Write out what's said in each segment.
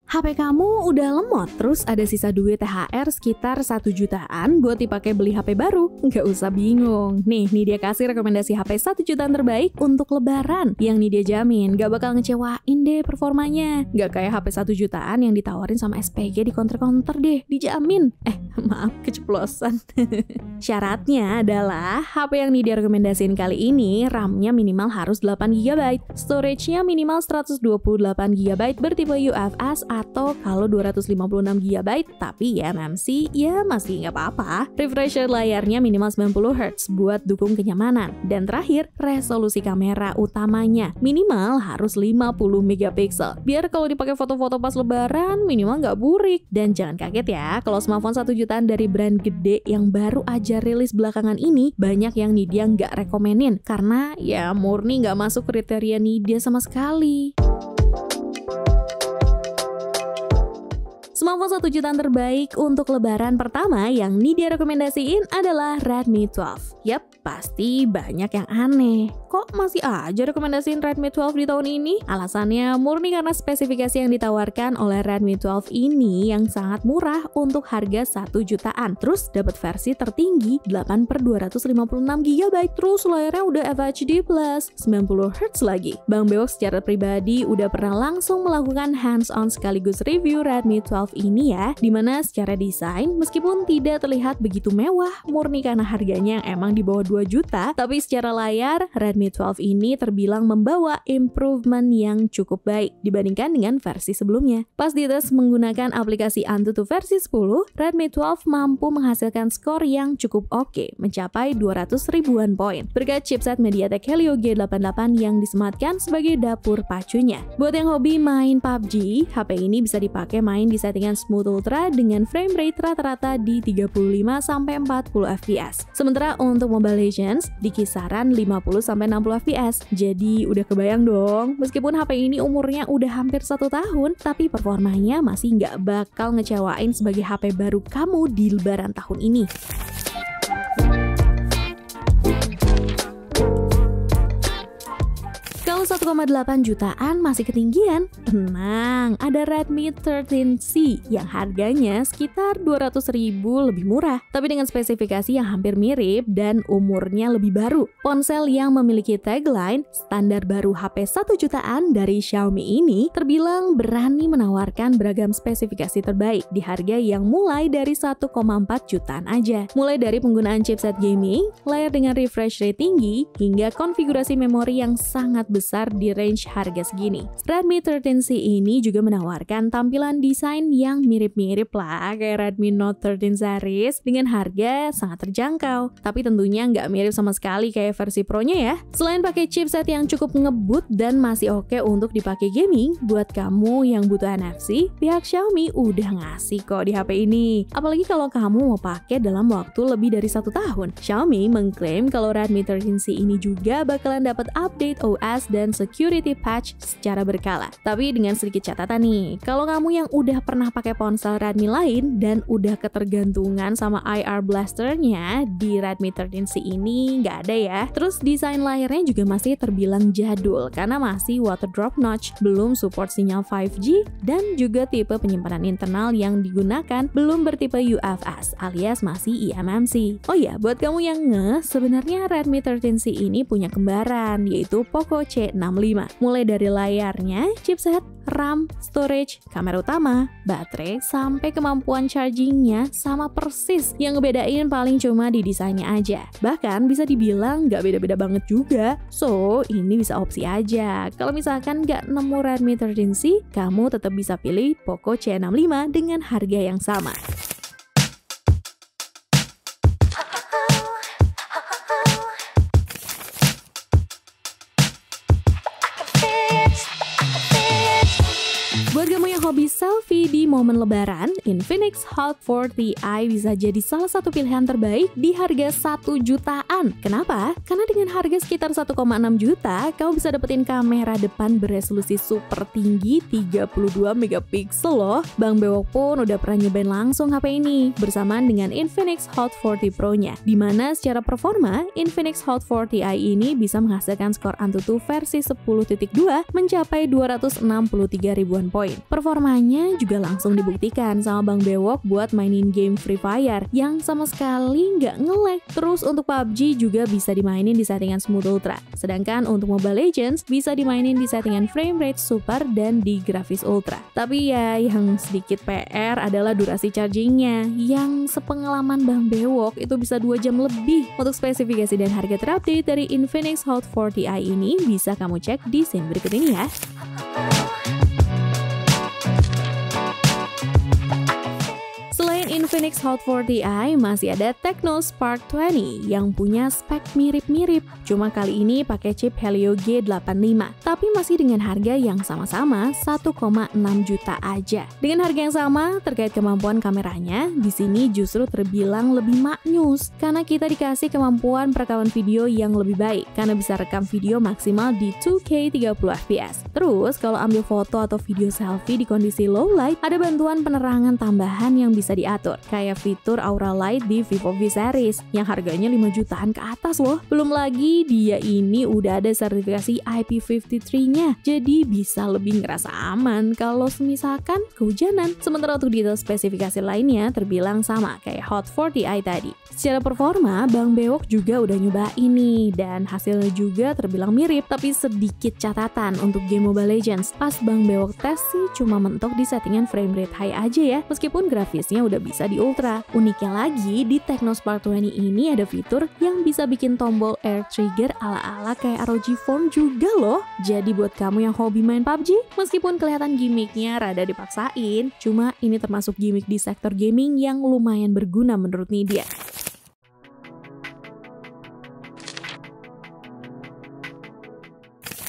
HP kamu udah lemot, terus ada sisa duit THR sekitar 1 jutaan buat dipakai beli HP baru? Nggak usah bingung. Nih dia kasih rekomendasi HP 1 jutaan terbaik untuk lebaran. Yang nih dia jamin nggak bakal ngecewain deh performanya. Nggak kayak HP 1 jutaan yang ditawarin sama SPG di counter-counter deh, dijamin. Maaf, keceplosan. Syaratnya adalah HP yang nih dia rekomendasiin kali ini, RAM-nya minimal harus 8 GB, storage-nya minimal 128 GB bertipe UFS atau kalau 256 GB tapi eMMC ya masih nggak apa-apa. Refresh rate layarnya minimal 90 Hz buat dukung kenyamanan. Dan terakhir, resolusi kamera utamanya minimal harus 50 megapiksel. Biar kalau dipakai foto-foto pas lebaran minimal nggak burik. Dan jangan kaget ya, kalau smartphone 1 jutaan dari brand gede yang baru aja rilis belakangan ini, banyak yang Nidya nggak rekomenin karena ya murni nggak masuk kriteria Nidya sama sekali. Smartphone 1 jutaan terbaik untuk lebaran pertama yang Nidya rekomendasiin adalah Redmi 12. Yap, pasti banyak yang aneh. Kok masih aja rekomendasiin Redmi 12 di tahun ini? Alasannya murni karena spesifikasi yang ditawarkan oleh Redmi 12 ini yang sangat murah untuk harga 1 jutaan. Terus dapat versi tertinggi 8/256 GB. Terus layarnya udah FHD+, 90 Hz lagi. Bang Bewok secara pribadi udah pernah langsung melakukan hands-on sekaligus review Redmi 12 ini ya, dimana secara desain meskipun tidak terlihat begitu mewah murni karena harganya yang emang di bawah 2 juta, tapi secara layar Redmi 12 ini terbilang membawa improvement yang cukup baik dibandingkan dengan versi sebelumnya. Pas dites menggunakan aplikasi Antutu versi 10, Redmi 12 mampu menghasilkan skor yang cukup oke, mencapai 200 ribuan poin berkat chipset MediaTek Helio G88 yang disematkan sebagai dapur pacunya. Buat yang hobi main PUBG, HP ini bisa dipakai main di settingan Smooth Ultra dengan frame rate rata-rata di 35-40 fps. Sementara untuk Mobile Legends di kisaran 50-60 fps. Jadi udah kebayang dong, meskipun HP ini umurnya udah hampir 1 tahun, tapi performanya masih nggak bakal ngecewain sebagai HP baru kamu di lebaran tahun ini. Kalau 1,8 jutaan masih ketinggian, tenang, ada Redmi 13C yang harganya sekitar 200 ribu lebih murah, tapi dengan spesifikasi yang hampir mirip dan umurnya lebih baru. Ponsel yang memiliki tagline standar baru HP 1 jutaan dari Xiaomi ini terbilang berani menawarkan beragam spesifikasi terbaik di harga yang mulai dari 1,4 jutaan aja. Mulai dari penggunaan chipset gaming, layar dengan refresh rate tinggi, hingga konfigurasi memori yang sangat besar di range harga segini. Redmi 13C ini juga menawarkan tampilan desain yang mirip-mirip lah kayak Redmi Note 13 series dengan harga sangat terjangkau. Tapi tentunya nggak mirip sama sekali kayak versi Pro-nya ya. Selain pakai chipset yang cukup ngebut dan masih oke untuk dipakai gaming, buat kamu yang butuh NFC, pihak Xiaomi udah ngasih kok di HP ini. Apalagi kalau kamu mau pakai dalam waktu lebih dari 1 tahun. Xiaomi mengklaim kalau Redmi 13C ini juga bakalan dapat update OS dan security patch secara berkala. Tapi dengan sedikit catatan nih, kalau kamu yang udah pernah pakai ponsel Redmi lain dan udah ketergantungan sama IR blasternya di Redmi 13C ini nggak ada ya. Terus desain layarnya juga masih terbilang jadul karena masih water drop notch, belum support sinyal 5G, dan juga tipe penyimpanan internal yang digunakan belum bertipe UFS alias masih eMMC. Oh ya, buat kamu yang sebenarnya Redmi 13C ini punya kembaran yaitu Poco C65. Mulai dari layarnya, chipset, RAM, storage, kamera utama, baterai, sampai kemampuan chargingnya sama persis. Yang ngebedain paling cuma di desainnya aja. Bahkan bisa dibilang nggak beda-beda banget juga. So, ini bisa opsi aja. Kalau misalkan nggak nemu Redmi 13C, kamu tetap bisa pilih Poco C65 dengan harga yang sama. Buat kamu yang hobi selfie di momen lebaran, Infinix Hot 40i bisa jadi salah satu pilihan terbaik di harga 1 jutaan. Kenapa? Karena dengan harga sekitar 1,6 juta, kamu bisa dapetin kamera depan beresolusi super tinggi 32 megapiksel loh. Bang Bewok pun udah pernah nyobain langsung HP ini bersamaan dengan Infinix Hot 40 Pro-nya, dimana secara performa, Infinix Hot 40i ini bisa menghasilkan skor Antutu versi 10.2 mencapai 263 ribuan poin. Performa performanya juga langsung dibuktikan sama Bang Bewok buat mainin game Free Fire yang sama sekali nggak nge-lag. Terus untuk PUBG juga bisa dimainin di settingan Smooth Ultra. Sedangkan untuk Mobile Legends bisa dimainin di settingan frame rate super dan di grafis ultra. Tapi ya yang sedikit PR adalah durasi chargingnya yang sepengalaman Bang Bewok itu bisa 2 jam lebih. Untuk spesifikasi dan harga terupdate dari Infinix Hot 40i ini bisa kamu cek di scene berikut ini ya. Selain Infinix Hot 40i, masih ada Tecno Spark 20 yang punya spek mirip-mirip. Cuma kali ini pakai chip Helio G85, tapi masih dengan harga yang sama-sama 1,6 juta aja. Dengan harga yang sama, terkait kemampuan kameranya, di sini justru terbilang lebih maknyus karena kita dikasih kemampuan perekaman video yang lebih baik karena bisa rekam video maksimal di 2K 30fps. Terus kalau ambil foto atau video selfie di kondisi low light, ada bantuan penerangan tambahan yang bisa diatur, kayak fitur Aura Light di Vivo V Series yang harganya 5 jutaan ke atas loh. Belum lagi dia ini udah ada sertifikasi IP53-nya, jadi bisa lebih ngerasa aman kalau misalkan kehujanan. Sementara untuk detail spesifikasi lainnya terbilang sama kayak Hot 40i tadi. Secara performa, Bang Bewok juga udah nyobain nih, dan hasilnya juga terbilang mirip, tapi sedikit catatan untuk game Mobile Legends. Pas Bang Bewok tes sih cuma mentok di settingan frame rate high aja ya, meskipun grafisnya udah bisa di ultra. Uniknya lagi, di Tecno Spark 20 ini ada fitur yang bisa bikin tombol air trigger ala-ala kayak ROG Phone juga loh. Jadi buat kamu yang hobi main PUBG, meskipun kelihatan gimmicknya rada dipaksain, cuma ini termasuk gimmick di sektor gaming yang lumayan berguna menurut Nidya.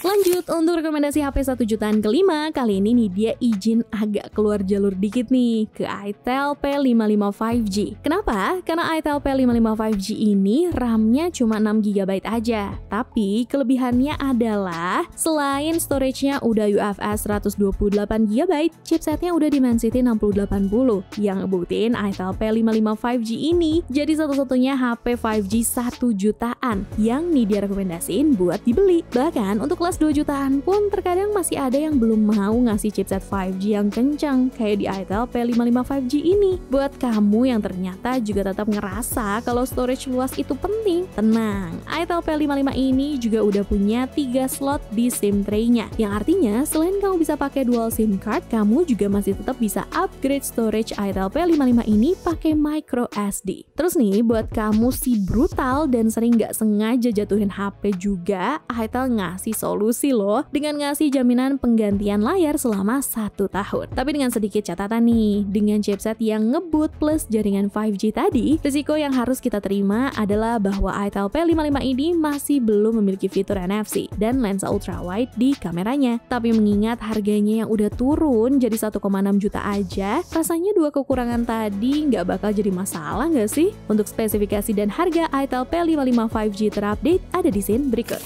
Lanjut untuk rekomendasi HP 1 jutaan kelima, kali ini Nidya izin agak keluar jalur dikit nih ke Itel P55 5G. Kenapa? Karena Itel P55 5G ini RAM-nya cuma 6GB aja. Tapi kelebihannya adalah selain storage-nya udah UFS 128GB, chipsetnya udah Dimensity 6080 yang ngebuktiin Itel P55 5G ini jadi satu-satunya HP 5G 1 jutaan yang Nidya rekomendasiin buat dibeli. Bahkan untuk kelas 2 jutaan pun terkadang masih ada yang belum mau ngasih chipset 5G yang kencang kayak di Itel P55 5G ini. Buat kamu yang ternyata juga tetap ngerasa kalau storage luas itu penting, tenang, Itel P55 ini juga udah punya 3 slot di SIM tray-nya, yang artinya selain kamu bisa pakai dual SIM card, kamu juga masih tetap bisa upgrade storage Itel P55 ini pakai micro SD. Terus nih, buat kamu si brutal dan sering nggak sengaja jatuhin HP juga, Itel ngasih solusi loh dengan ngasih jaminan penggantian layar selama 1 tahun. Tapi dengan sedikit catatan nih, dengan chipset yang ngebut plus jaringan 5G tadi, risiko yang harus kita terima adalah bahwa Itel P55 ini masih belum memiliki fitur NFC dan lensa ultrawide di kameranya. Tapi mengingat harganya yang udah turun jadi 1,6 juta aja, rasanya 2 kekurangan tadi nggak bakal jadi masalah nggak sih? Untuk spesifikasi dan harga Itel P55 5G terupdate ada di scene berikut.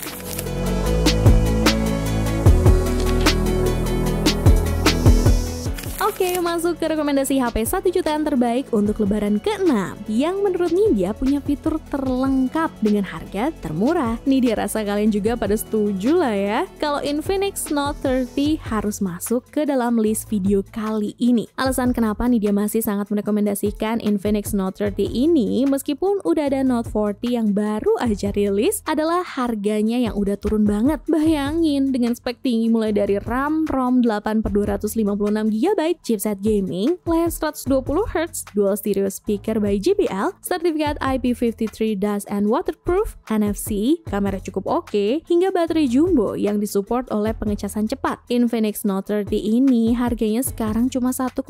Oke, masuk ke rekomendasi HP 1 jutaan terbaik untuk lebaran ke-6 yang menurut Nidya punya fitur terlengkap dengan harga termurah. Nidya rasa kalian juga pada setuju lah ya kalau Infinix Note 30 harus masuk ke dalam list video kali ini. Alasan kenapa Nidya masih sangat merekomendasikan Infinix Note 30 ini meskipun udah ada Note 40 yang baru aja rilis adalah harganya yang udah turun banget. Bayangin dengan spek tinggi mulai dari RAM, ROM 8/256GB, chipset gaming, layar 120Hz, dual stereo speaker by JBL, sertifikat IP53 dust and waterproof, NFC, kamera cukup oke, hingga baterai jumbo yang disupport oleh pengecasan cepat. Infinix Note 30 ini harganya sekarang cuma 1,9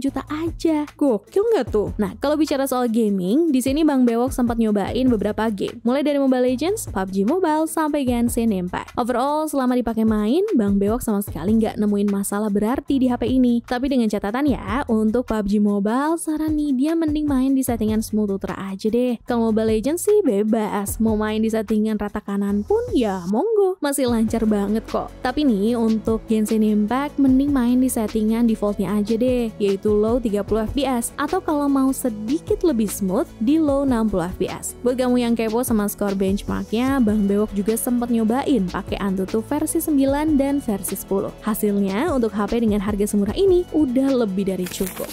juta aja. Gokil nggak tuh? Nah, kalau bicara soal gaming, di sini Bang Bewok sempat nyobain beberapa game, mulai dari Mobile Legends, PUBG Mobile, sampai Genshin Impact. Overall, selama dipakai main, Bang Bewok sama sekali nggak nemuin masalah berarti di HP ini. Tapi dengan catatan ya, untuk PUBG Mobile, saran Nidya mending main di settingan Smooth Ultra aja deh. Kalau Mobile Legends sih bebas, mau main di settingan rata kanan pun ya monggo, masih lancar banget kok. Tapi nih, untuk Genshin Impact mending main di settingan defaultnya aja deh, yaitu low 30fps, atau kalau mau sedikit lebih smooth, di low 60fps. Buat kamu yang kepo sama skor benchmarknya, Bang Bewok juga sempat nyobain pakai Antutu versi 9 dan versi 10. Hasilnya, untuk HP dengan harga semurah ini, udah lebih dari cukup.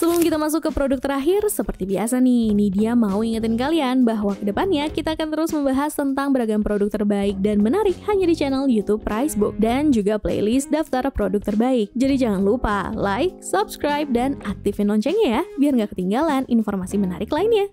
Sebelum kita masuk ke produk terakhir, seperti biasa nih, Nidia mau ingetin kalian bahwa kedepannya kita akan terus membahas tentang beragam produk terbaik dan menarik hanya di channel YouTube Pricebook dan juga playlist daftar produk terbaik. Jadi jangan lupa like, subscribe, dan aktifin loncengnya ya, biar nggak ketinggalan informasi menarik lainnya.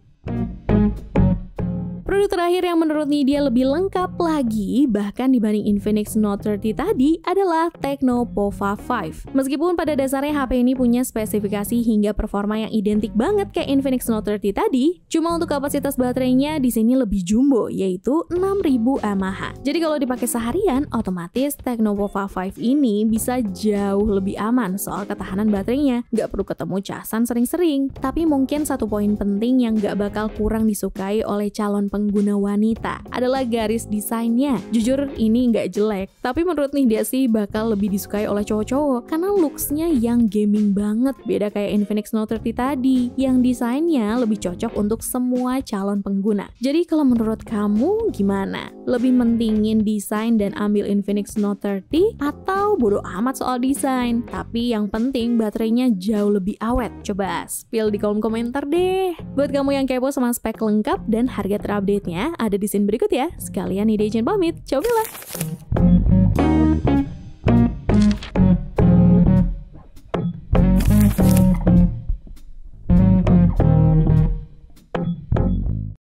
Produk terakhir yang menurut Nidia lebih lengkap lagi, bahkan dibanding Infinix Note 30 tadi, adalah Tecno Pova 5. Meskipun pada dasarnya HP ini punya spesifikasi hingga performa yang identik banget kayak Infinix Note 30 tadi, cuma untuk kapasitas baterainya di sini lebih jumbo, yaitu 6000 mAh. Jadi kalau dipakai seharian, otomatis Tecno Pova 5 ini bisa jauh lebih aman soal ketahanan baterainya. Nggak perlu ketemu casan sering-sering. Tapi mungkin satu poin penting yang nggak bakal kurang disukai oleh calon pengguna wanita adalah garis desainnya. Jujur ini nggak jelek, tapi menurut Nidia sih bakal lebih disukai oleh cowok-cowok karena looksnya yang gaming banget, beda kayak Infinix Note 30 tadi yang desainnya lebih cocok untuk semua calon pengguna. Jadi kalau menurut kamu gimana? Lebih mentingin desain dan ambil Infinix Note 30 atau bodo amat soal desain tapi yang penting baterainya jauh lebih awet? Coba spill di kolom komentar deh. Buat kamu yang kepo sama spek lengkap dan harga terupdate-nya ada di scene berikut ya. Sekalian Nidia izin pamit, cobalah.